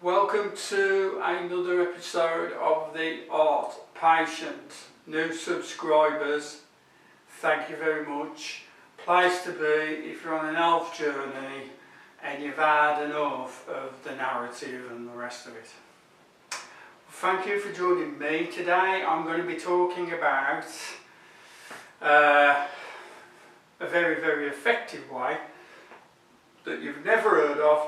Welcome to another episode of The Art Patient. New subscribers, thank you very much. Place to be if you're on an health journey and you've had enough of the narrative and the rest of it. Thank you for joining me. Today I'm going to be talking about a very effective way that you've never heard of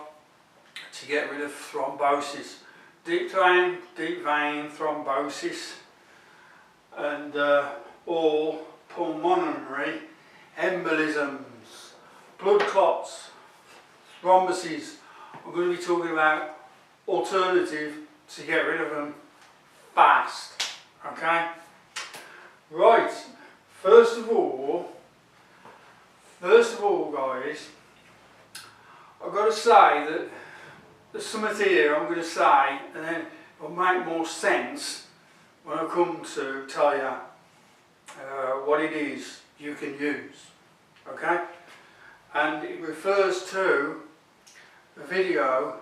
to get rid of thrombosis, deep vein thrombosis, and all pulmonary embolisms, blood clots, thrombuses. I'm going to be talking about alternative to get rid of them fast. Okay? Right. First of all, guys, I've got to say that there's something here I'm going to say, and then it'll make more sense when I come to tell you what it is you can use. Okay? And it refers to a video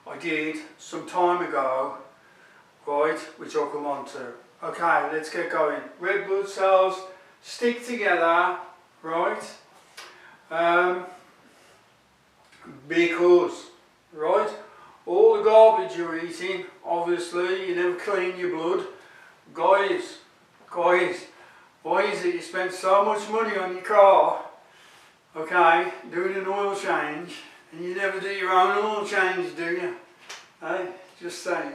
I did some time ago, right, which I'll come on to. Okay, let's get going. Red blood cells stick together, right, because, right, all the garbage you're eating, obviously, you never clean your blood. Guys, why is it you spend so much money on your car, okay, doing an oil change, and you never do your own oil change, do you? Hey, just saying.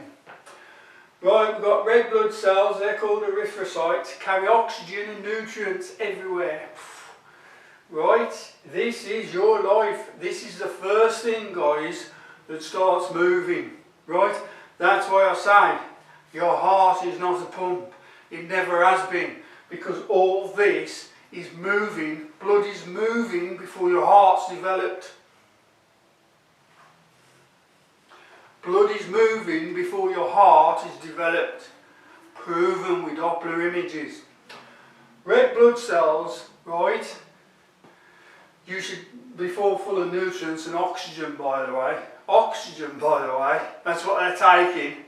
Right, we've got red blood cells, they're called erythrocytes, carry oxygen and nutrients everywhere. Right, this is your life. This is the first thing, guys, that starts moving. Right, that's why I say your heart is not a pump. It never has been, because all this is moving, blood is moving before your heart's developed. Blood is moving before your heart is developed. Proven with Doppler images. Red blood cells, right, you should be full of nutrients and oxygen, by the way. Oxygen, by the way, that's what they're taking.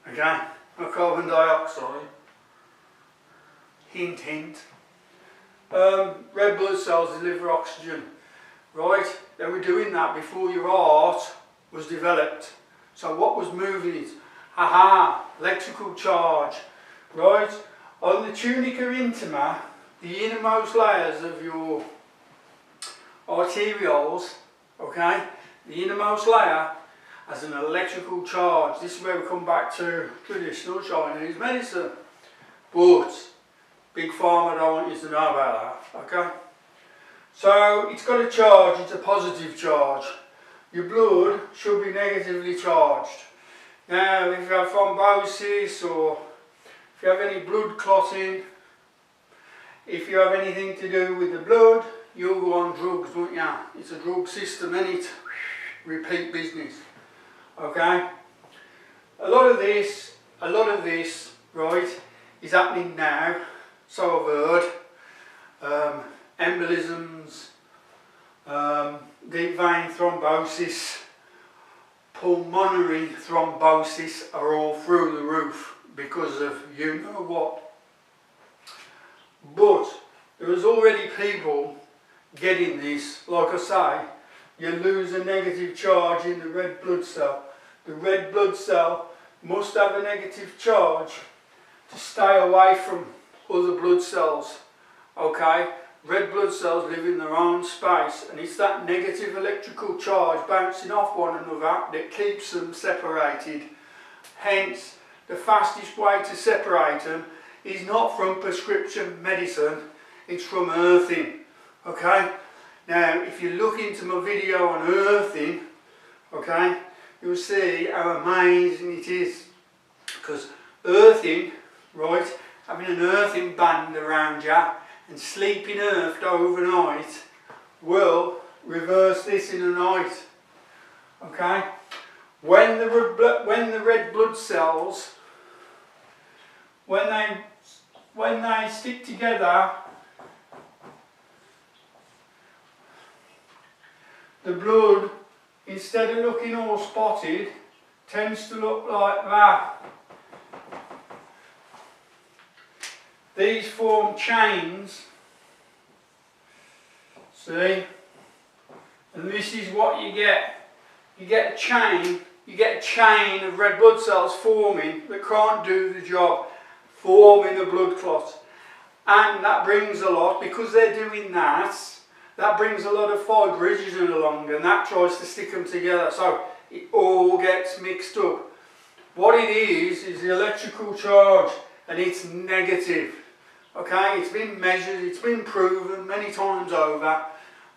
Okay, not carbon dioxide. Hint, hint. Red blood cells deliver oxygen. Right, they were doing that before your heart was developed. So what was moving it? Aha, electrical charge. Right, on the tunica intima, the innermost layers of your arterioles, okay, the innermost layer has an electrical charge. This is where we come back to traditional Chinese medicine. But Big Pharma don't want you to know about that, okay? So it's got a charge, it's a positive charge. Your blood should be negatively charged. Now, if you have thrombosis, or if you have any blood clotting, if you have anything to do with the blood, you'll go on drugs, won't you? It's a drug system, isn't it? Repeat business. Okay? A lot of this, right, is happening now. So I've heard. Embolisms, deep vein thrombosis, pulmonary thrombosis are all through the roof because of you know what. But there is already people getting this. Like I say, you lose a negative charge in the red blood cell. The red blood cell must have a negative charge to stay away from other blood cells. Okay? Red blood cells live in their own space, and it's that negative electrical charge bouncing off one another that keeps them separated. Hence, the fastest way to separate them is not from prescription medicine, it's from earthing. Okay? Now, if you look into my video on earthing, okay, you'll see how amazing it is. Because earthing, right, having an earthing band around you and sleeping earthed overnight will reverse this in a night. Okay? When the red blood cells, when they stick together, the blood, instead of looking all spotted, tends to look like that. These form chains, see, and this is what you get. You get a chain of red blood cells forming that can't do the job, forming a blood clot. And that brings a lot, because they're doing that, that brings a lot of fibrosis along, and that tries to stick them together, so it all gets mixed up. What it is the electrical charge, and it's negative. Okay, it's been measured, it's been proven many times over.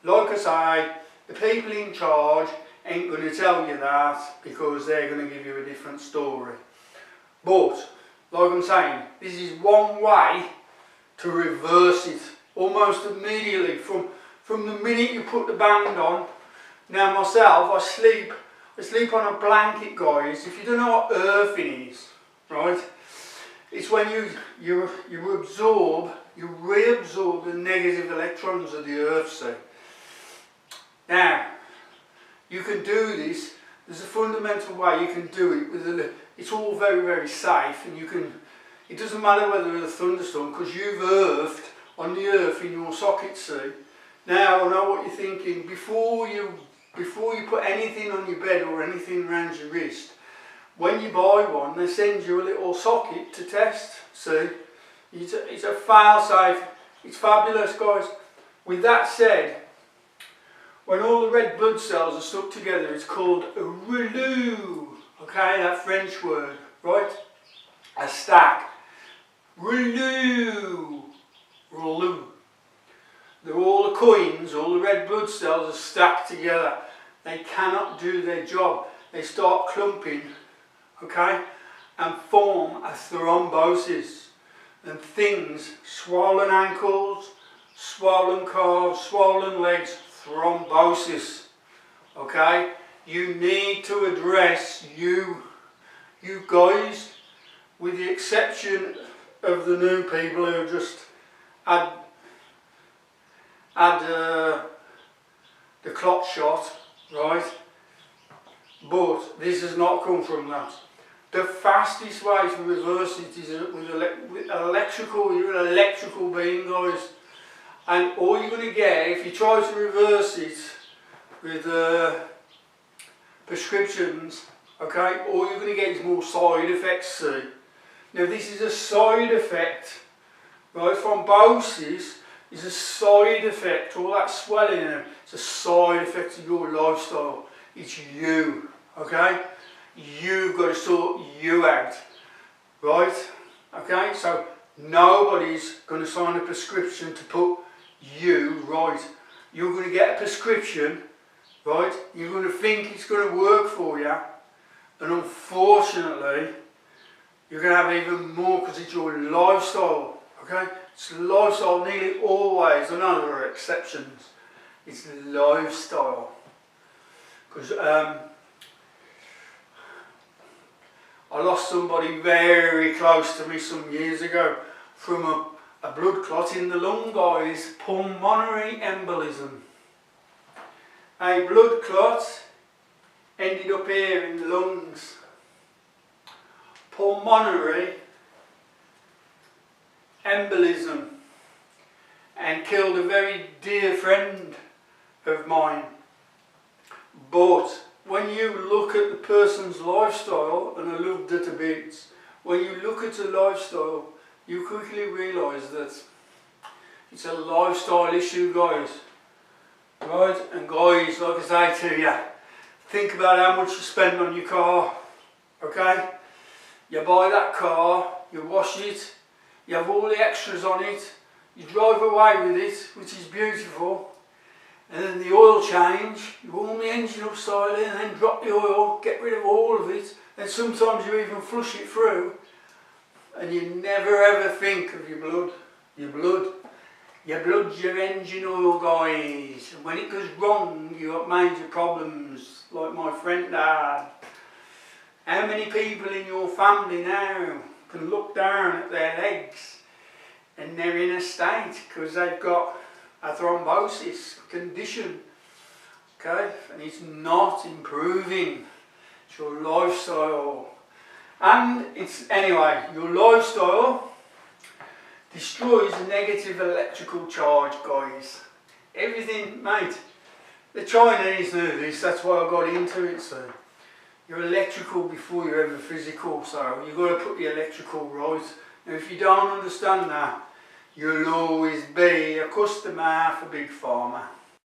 Like I say, the people in charge ain't going to tell you that, because they're going to give you a different story. But, like I'm saying, this is one way to reverse it almost immediately from the minute you put the band on. Now myself, I sleep on a blanket, guys. If you don't know what earthing is, right, it's when you reabsorb the negative electrons of the earth, see. Now, you can do this, there's a fundamental way you can do it with it's all very, very safe, and you can, it doesn't matter whether it's a thunderstorm, because you've earthed on the earth in your socket, see. Now I know what you're thinking, before you put anything on your bed or anything around your wrist, when you buy one, they send you a little socket to test, see. It's a fail-safe, it's fabulous, guys. With that said, when all the red blood cells are stuck together, it's called a rouleaux, okay, that French word, right? A stack. Rouleaux. Rouleaux. They're all the coins, all the red blood cells are stacked together. They cannot do their job. They start clumping, okay, and form a thrombosis. And things, swollen ankles, swollen calves, swollen legs, thrombosis, okay? You need to address, you guys, with the exception of the new people who just had the clot shot, right? But this has not come from that. The fastest way to reverse it is with electrical. You're an electrical being, guys. And all you're going to get, if you try to reverse it with prescriptions, okay, all you're going to get is more side effects, see. Now this is a side effect, right? Thrombosis is a side effect. All that swelling, it's a side effect of your lifestyle. It's you, okay? You've got to sort you out, right? Okay, so nobody's going to sign a prescription to put you right. You're going to get a prescription, right? You're going to think it's going to work for you, and unfortunately, you're going to have even more, because it's your lifestyle, okay? It's lifestyle nearly always. I know there are exceptions. It's lifestyle. Because I lost somebody very close to me some years ago from a blood clot in the lung, guys. Pulmonary embolism. A blood clot ended up here in the lungs. Pulmonary embolism, and killed a very dear friend of mine. But when you look at the person's lifestyle, and I loved it a bit, when you look at a lifestyle, you quickly realise that it's a lifestyle issue, guys. Right? And guys, like I say to you, think about how much you spend on your car. Okay? You buy that car, you wash it, you have all the extras on it, you drive away with it, which is beautiful, and then the oil change, you warm the engine up slightly and then drop the oil, get rid of all of it, and sometimes you even flush it through, and you never ever think of your blood. Your blood's your engine oil, guys, and when it goes wrong you have major problems, like my friend had. How many people in your family now can look down at their legs and they're in a state because they've got a thrombosis condition, okay, and it's not improving. It's your lifestyle. And it's, anyway, your lifestyle destroys the negative electrical charge, guys. Everything, mate. The Chinese knew this, that's why I got into it, so. You're electrical before you're ever physical, so you've got to put the electrical right. Now if you don't understand that, you'll always be a customer for Big Pharma.